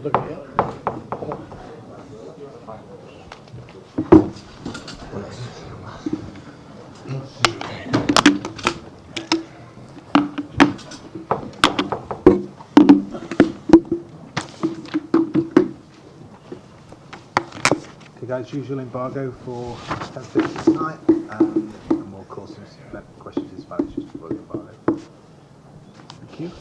look at you. Okay guys, usual embargo for 10:50 tonight, and we'll call some questions in Spanish just before the embargo. Thank you.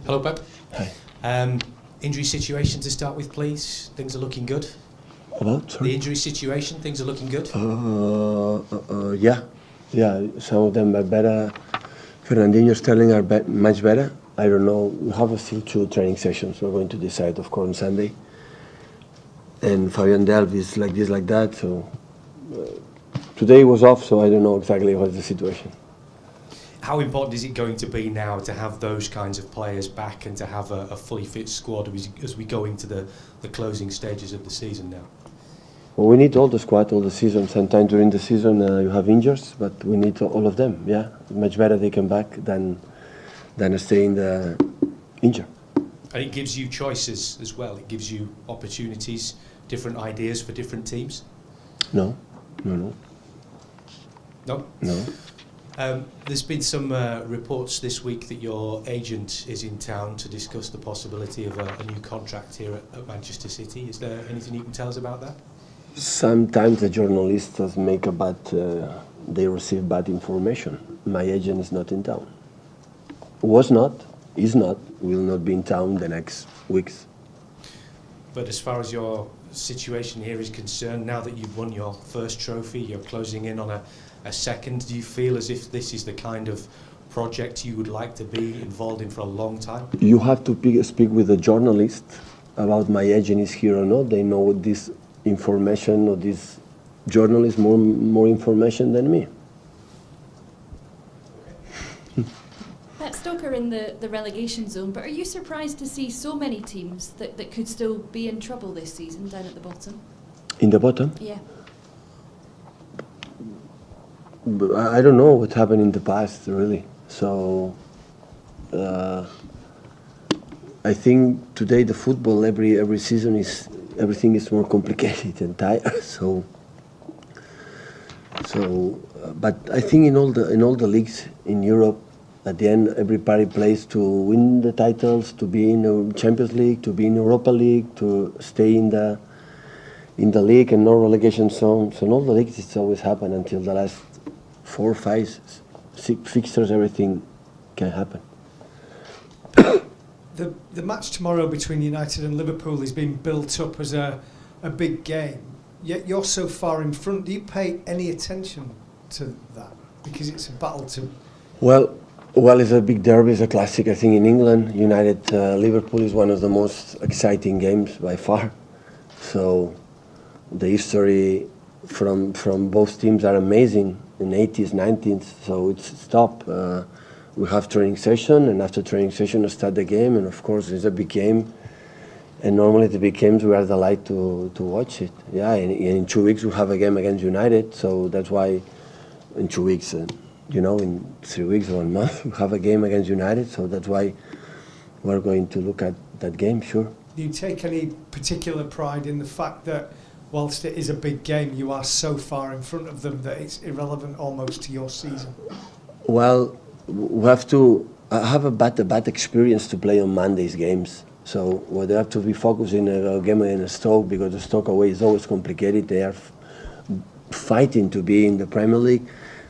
Hello Pep. Hi. Injury situation to start with, please. Things are looking good. About? Sorry? The injury situation, things are looking good. Yeah. Some of them are better. Fernandinho, Sterling are much better. I don't know. We have still 2 training sessions. We're going to decide, of course, on Sunday. And Fabian Delph is like this, like that. So today was off, so I don't know exactly what's the situation. How important is it going to be now to have those kinds of players back and to have a fully fit squad as we go into the closing stages of the season now? Well, we need all the squad, all the season. Sometimes during the season you have injuries, but we need all of them. Yeah, much better they come back than stay in the injured. And it gives you choices as well. It gives you opportunities, different ideas for different teams. No. No. No. There's been some reports this week that your agent is in town to discuss the possibility of a new contract here at Manchester City. Is there anything you can tell us about that? Sometimes the journalists make they receive bad information. My agent is not in town. Was not, is not, will not be in town the next weeks. But as far as your situation here is concerned, now that you've won your first trophy, you're closing in on a second, do you feel as if this is the kind of project you would like to be involved in for a long time? You have to speak with the journalist about my agent is here or not. They know this information, or this journalist more information than me. Stoke are in the relegation zone, but are you surprised to see so many teams that could still be in trouble this season down at the bottom? In the bottom? Yeah. I don't know what happened in the past, really. So I think today the football every season everything is more complicated and tired. But I think in all the leagues in Europe, at the end, everybody plays to win the titles, to be in the Champions League, to be in Europa League, to stay in the league and no relegation zone. So in all the leagues, it's always happened until the last 4, 5, 6 fixtures. Everything can happen. The match tomorrow between United and Liverpool is being built up as a big game. Yet you're so far in front. Do you pay any attention to that? Because it's a battle to. Well, it's a big derby, it's a classic. I think in England, United Liverpool is one of the most exciting games by far. So the history from both teams are amazing in 80s, 90s. So it's top. We have training session, and after training session, we start the game. And of course, it's a big game. And normally the big games we are delighted to watch it. Yeah, and in 2 weeks we have a game against United. So that's why in 2 weeks. In 3 weeks or 1 month, we have a game against United, so that's why we're going to look at that game, sure. Do you take any particular pride in the fact that, whilst it is a big game, you are so far in front of them that it's irrelevant almost to your season? Well, we have to have a bad experience to play on Monday's games. So we have to be focused in a game against Stoke, because the Stoke away is always complicated. They are fighting to be in the Premier League.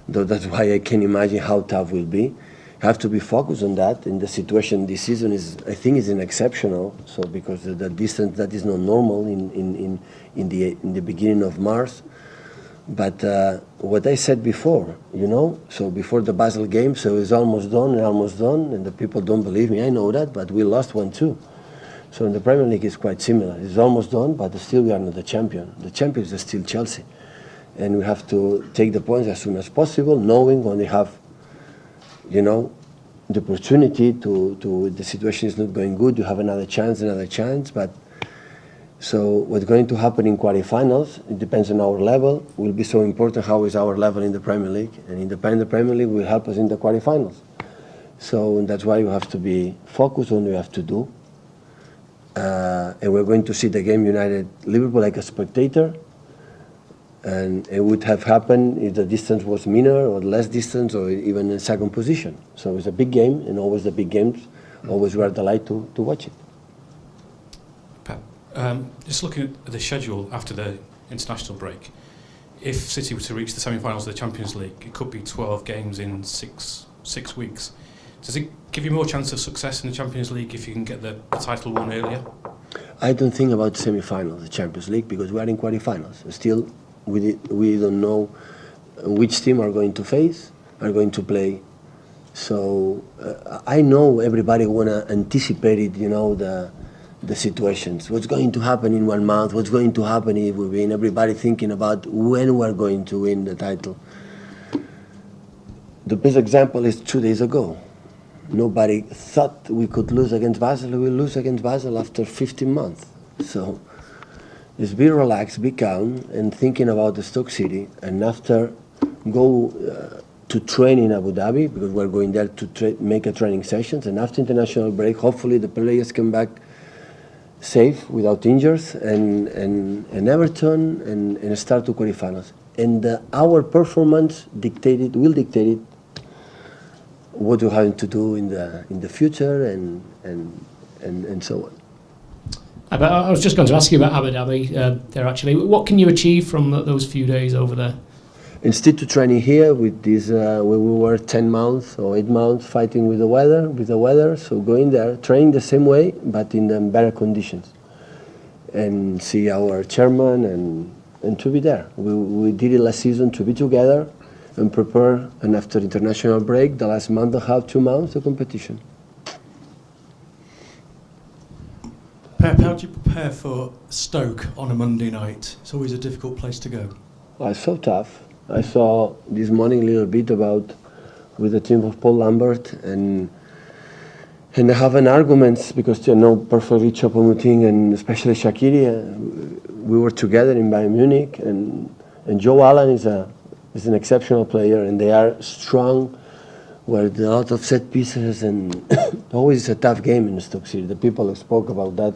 Though that's why I can imagine how tough it will be. Have to be focused on that. And the situation this season I think is exceptional. So because the distance that is not normal in the beginning of March. But what I said before, so before the Basel game, so it's almost done, and the people don't believe me. I know that, but we lost 1-2. So in the Premier League, it's quite similar. It's almost done, but still we are not the champion. The champion is still Chelsea. And we have to take the points as soon as possible, knowing when they have, the opportunity to the situation is not going good, you have another chance. But so what's going to happen in quarterfinals, it depends on our level, will be so important how is our level in the Premier League. And in the Premier League will help us in the quarterfinals. So that's why you have to be focused on what you have to do. and we're going to see the game United Liverpool like a spectator. And it would have happened if the distance was minor or less distance or even in second position. So it's a big game, and always the big games, always we are delighted to watch it. Pep, just looking at the schedule after the international break, if City were to reach the semi-finals of the Champions League, it could be 12 games in six weeks. Does it give you more chance of success in the Champions League if you can get the title won earlier? I don't think about semi-finals, the Champions League, because we are in quarterfinals. Still, we don't know which team are going to face, are going to play. So I know everybody want to anticipate it, the situations. What's going to happen in 1 month? What's going to happen if we win? Everybody thinking about when we're going to win the title. The best example is 2 days ago. Nobody thought we could lose against Basel. We lose against Basel after 15 months. So just be relaxed, be calm, and thinking about the Stoke City. And after go to train in Abu Dhabi, because we're going there to make a training sessions. And after international break, hopefully the players come back safe, without injuries, and Everton, and start to quarterfinals. And our performance will dictate it what we're having to do in the future, and so on. I was just going to ask you about Abu Dhabi there actually. What can you achieve from those few days over there? Instead to training here with this, where we were 10 months or 8 months fighting with the weather, so going there, train the same way, but in the better conditions. And see our chairman and to be there. We did it last season to be together and prepare, and after international break, the last month and a half, 2 months, the competition. Pep, how do you prepare for Stoke on a Monday night? It's always a difficult place to go. Well, it's so tough. I saw this morning a little bit about with the team of Paul Lambert, and I have an arguments because perfectly Choupo-Moting and especially Shaqiri. We were together in Bayern Munich, and Joe Allen is an exceptional player, and they are strong. With a lot of set pieces, and always a tough game in Stoke City. The people spoke about that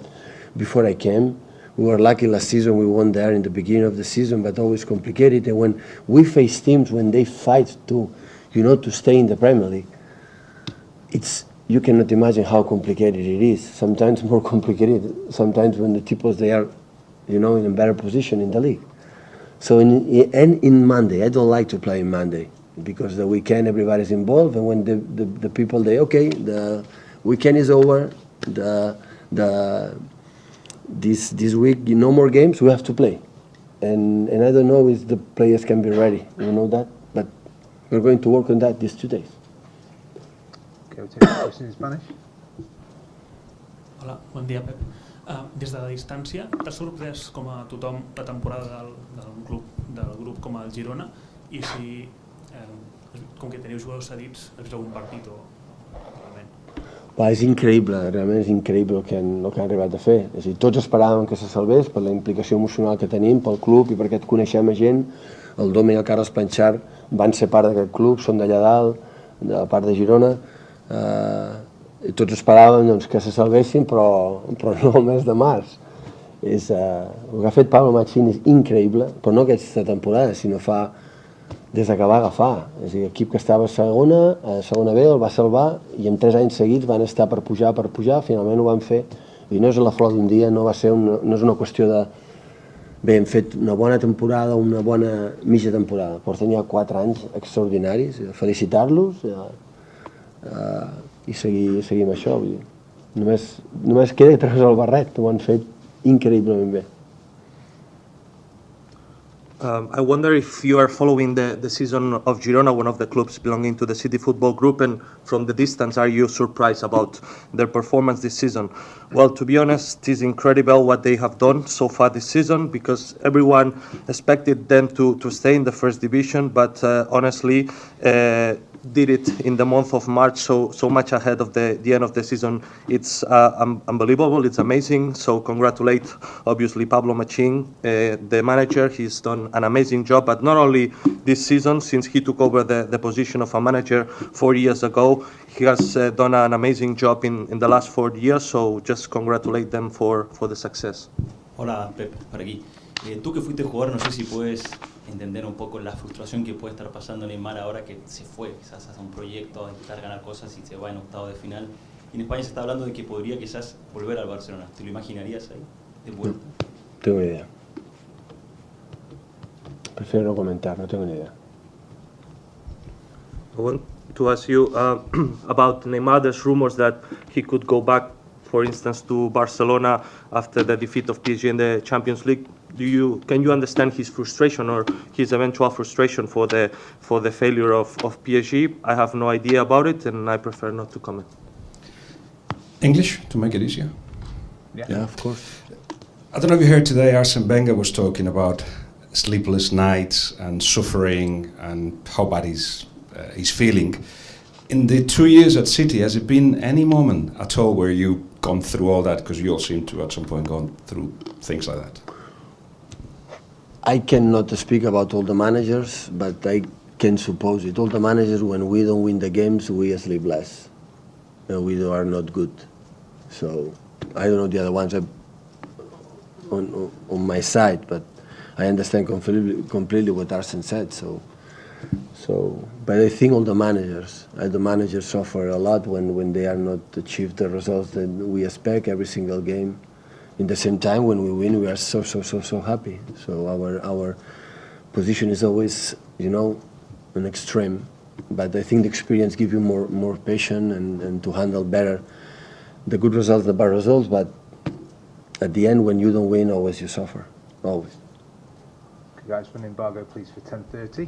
before I came. We were lucky last season, we won there in the beginning of the season, but always complicated. And when we face teams, when they fight to stay in the Premier League, you cannot imagine how complicated it is. Sometimes more complicated, sometimes when the tipos, they are, in a better position in the league. So in Monday, I don't like to play in Monday, because the weekend everybody's involved, and when the people the weekend is over, this week no more games, we have to play, and I don't know if the players can be ready, that, but we're going to work on that these 2 days. Okay, we'll take a question in Spanish. Hola, bon dia, Pep. Des de la distància, t'ha sorprès com a tothom la temporada del grup com el Girona, i si com que teniu jugadors cedits, has vist algun partit o realment? És increïble, realment és increïble el que han arribat a fer. És a dir, tots esperàvem que se salvés per la implicació emocional que tenim, pel club i perquè et coneixem a gent. El Domi i el Carles Panchar van ser part d'aquest club, són d'allà dalt, de la part de Girona. I tots esperàvem que se salvessin, però no el mes de març. El que ha fet Pablo Machín és increïble, però no aquesta temporada, sinó des que va agafar. És a dir, l'equip que estava a segona B el va salvar, i en 3 anys seguits van estar per pujar, finalment ho van fer, i no és a la flor d'un dia, no és una qüestió de bé, hem fet una bona temporada o una bona mitja temporada. Porten ja 4 anys extraordinaris, felicitar-los i seguir amb això. Només queda treure el barret, ho han fet increïblement bé. I wonder if you are following the season of Girona, one of the clubs belonging to the City Football Group, and from the distance, are you surprised about their performance this season? Well, to be honest, it's incredible what they have done so far this season, because everyone expected them to stay in the first division, but honestly, did it in the month of March, so much ahead of the end of the season. It's unbelievable, it's amazing. So congratulate, obviously, Pablo Machín, the manager. He's done an amazing job, but not only this season, since he took over the position of a manager 4 years ago, he has done an amazing job in the last 4 years, so just congratulate them for the success. Hola, Pep, por aquí. Tú que fuiste jugador, no sé si puedes entender un poco la frustración que puede estar pasando Neymar ahora que se fue quizás a un proyecto, a intentar ganar cosas y se va en octavo de final. Y en España se está hablando de que podría quizás volver al Barcelona. ¿Te lo imaginarías ahí, de vuelta? No tengo idea. Prefiero no comentar, no tengo ni idea. I want to ask you about Neymar. There's rumors that he could go back, for instance, to Barcelona after the defeat of PSG in the Champions League. Can you understand his frustration or his eventual frustration for the failure of PSG? I have no idea about it, and I prefer not to comment. English, to make it easier? Yeah, of course. I don't know if you heard today, Arsene Wenger was talking about sleepless nights and suffering and how bad he's feeling. In the 2 years at City, has it been any moment at all where you've gone through all that? Because you all seem to at some point gone through things like that. I cannot speak about all the managers, but I can suppose it. All the managers, when we don't win the games, we sleep less. We are not good. So I don't know the other ones on my side, but I understand completely what Arsene said. But I think all the managers suffer a lot when they are not achieve the results that we expect every single game. In the same time, when we win, we are so happy. So our position is always, an extreme. But I think the experience gives you more patience and to handle better the good results, the bad results. But at the end, when you don't win, always you suffer, always. Okay, guys, for an embargo, please, for 10:30.